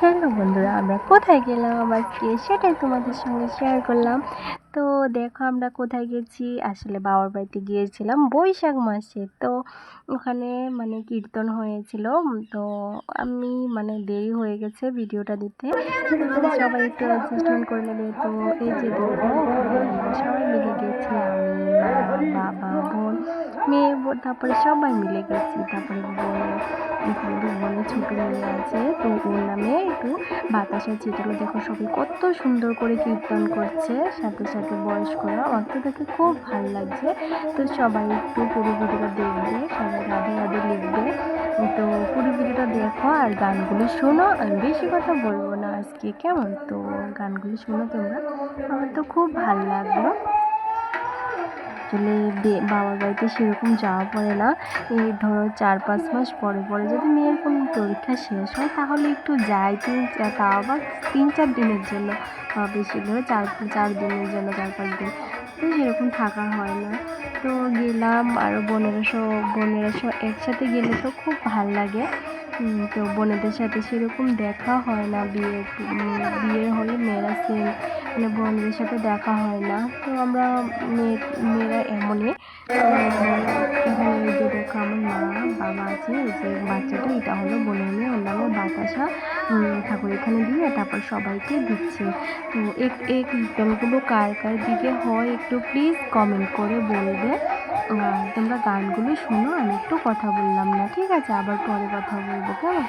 Hello বন্ধুরা, আমরা কোথায় গেলাম আজকে সেটাই তোমাদের সঙ্গে শেয়ার করলাম। তো দেখো আমরা কোথায় গেছি, আসলে বাবার বাড়িতে গিয়েছিলাম বৈশাখ মাসে। তো ওখানে কীর্তন হয়েছিল। তো আমি দেরি হয়ে গেছে ভিডিওটা দিতে, তো সবাই একটু অ্যাডজাস্টমেন্ট করে নেবে। তো এই যে দেখো ওখানে আমরা সবাই মিলে গেছি, আমি, মা, বাবা, বোন, মেয়ে, তারপরে সবাই মিলে গেছি। তারপরে এখানে বোনের ছোটো মেয়ে আছে, তো ওর নামে একটু বাতাসা ছিটালো। দেখো সবাই কত সুন্দর করে কীর্তন করছে, সাথে সাথে বয়স্করা। আমার তো দেখে খুব ভালো লাগছে। তো সবাই একটু পুরো ভিডিওটা দেখবে, সবাই রাধে রাধে লিখবে। তো পুরো ভিডিওটা দেখো আর গানগুলি শোনো। আমি বেশি কথা বলবো না আজকে, কেমন? তো গানগুলি শোনো তোমরা, আমার তো খুব ভালো লাগলো। আসলে বাবার বাড়িতে সেরকম যাওয়া পড়ে না। এই ধরো 4-5 মাস পরে পরে যদি মেয়ের কোনো পরীক্ষা শেষ হয় তাহলে একটু যাই, তাও আবার 3-4 দিনের জন্য, বেশি ধরে 4 দিনের জন্য, 4-5 দিন। তো সেরকম থাকা হয় না। তো গেলাম, আরও বোনেরা সব একসাথে গেলে তো খুব ভাল লাগে। তো বোনেদের সাথে সেরকম দেখা হয় না, বিয়ে হলে মেয়েরা বোনদের সাথে দেখা হয় না। তো আমরা মেয়েরা এমনই। এখানে এই যে দেখো আমার মা বাবা আছে, এই যে বাচ্চাটা, এটা হলো বোনের মেয়ে, ওর নামে বাতাসা ঠাকুর এখানে দিয়ে তারপর সবাইকে দিচ্ছে। তো এই কীর্তনগুলো কার কার দিকে হয় একটু প্লিজ কমেন্ট করে বলবে। তোমরা গানগুলো শোনো, আমি একটু কথা বললাম না, ঠিক আছে? আবার পরে কথা বলবো, কেমন?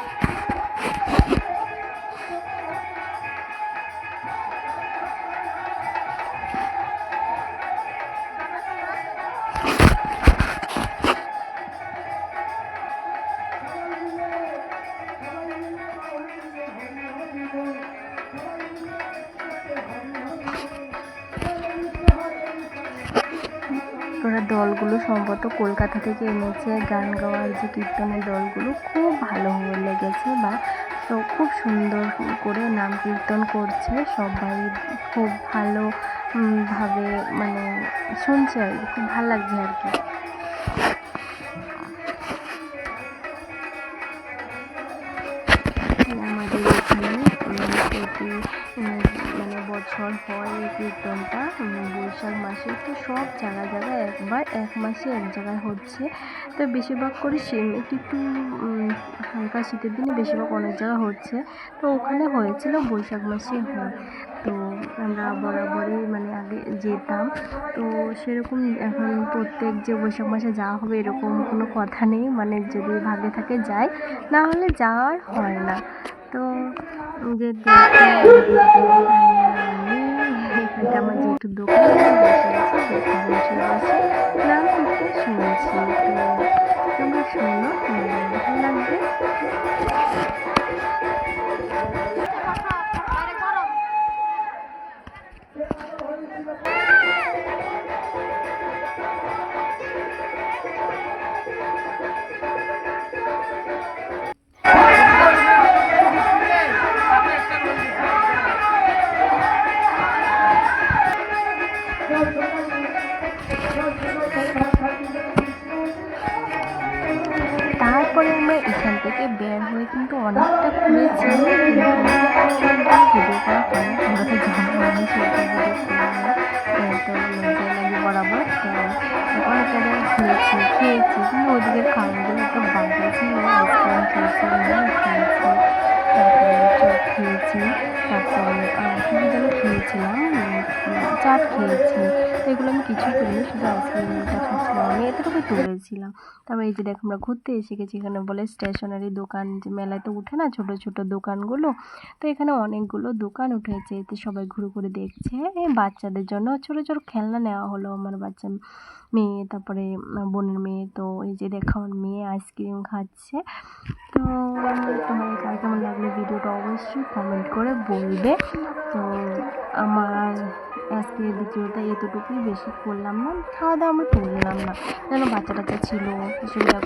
ওরা দলগুলো সম্ভবত কলকাতা থেকে এনেছে, গান গাওয়ার যে কীর্তনের দলগুলো খুব ভালো লেগেছে। তো খুব সুন্দর করে নাম কীর্তন করছে, সবাই খুব ভালো ভাবে শুনছে আর কি, খুব ভালো লাগছে আর কি। আমাদের এখানে প্রতি বছর হয় এই কীর্তনটা বৈশাখ মাসে। তো সব জায়গায় এক মাসে এক জায়গায় হচ্ছে। তো বেশিরভাগ করে একটু একটু হালকা শীতের দিনে বেশিরভাগ অনেক জায়গায় হচ্ছে। তো ওখানে হয়েছিল বৈশাখ মাসে হয়। তো আমরা বরাবরই আগে যেতাম। তো সেরকম এখন প্রত্যেক যে বৈশাখ মাসে যাওয়া হবে এরকম কোনো কথা নেই, যদি ভাগে থাকে যায়, না হলে যাওয়ার হয় না। তো যে এখানটা আমার যেহেতু দোকান বসে আছে, দোকানে বসে নাম করতে শুনেছি। তো তোমরা শোনো, ভালো লাগবে। তারপরে আমরা এখান থেকে বের হয়ে কিন্তু অনেকটা ঘুরেছি, ভিডিও করা হয়, আমরা তো জানি আমি সেটা ভিডিও করলাম না। তো লজ্জায় লাগে বরাবর। তো অনেকটা জায়গায় ঘুরেছি, খেয়েছি, কিন্তু ওদিকের খাবারগুলো একটু বাজে ছিল। আইসক্রিম খেয়েছি, মোমো খেয়েছি, তারপরে চপ খেয়েছি, তারপরে কী যেন খেয়েছিলাম, চাট খেয়েছি। এগুলো আমি কিছুই করিনি, শুধু আইসক্রিমটা খাচ্ছিলাম, আমি এতটুকুই তুলেছিলাম। তারপর এই যে দেখো আমরা ঘুরতে এসে গেছি, এখানে বলে স্টেশনারি দোকান, যে মেলায় তো উঠে না ছোট ছোট দোকানগুলো। তো এখানে অনেকগুলো দোকান উঠেছে, এতে সবাই ঘুরে ঘুরে দেখছে। এই বাচ্চাদের জন্য ছোট ছোট খেলনা নেওয়া হলো, আমার বাচ্চা মেয়ে, তারপরে বোনের মেয়ে। তো এই যে দেখো আমার মেয়ে আইসক্রিম খাচ্ছে। তো তোমার কার কেমন লাগলো ভিডিওটা অবশ্যই কমেন্ট করে বলবে। তো আমার আজকে ভিডিওটা এতটুকুই, বেশি করলাম না, খাওয়া দাওয়া আমরা তুললাম না, যেন বাচ্চা টাচ্চা ছিল, অসুবিধা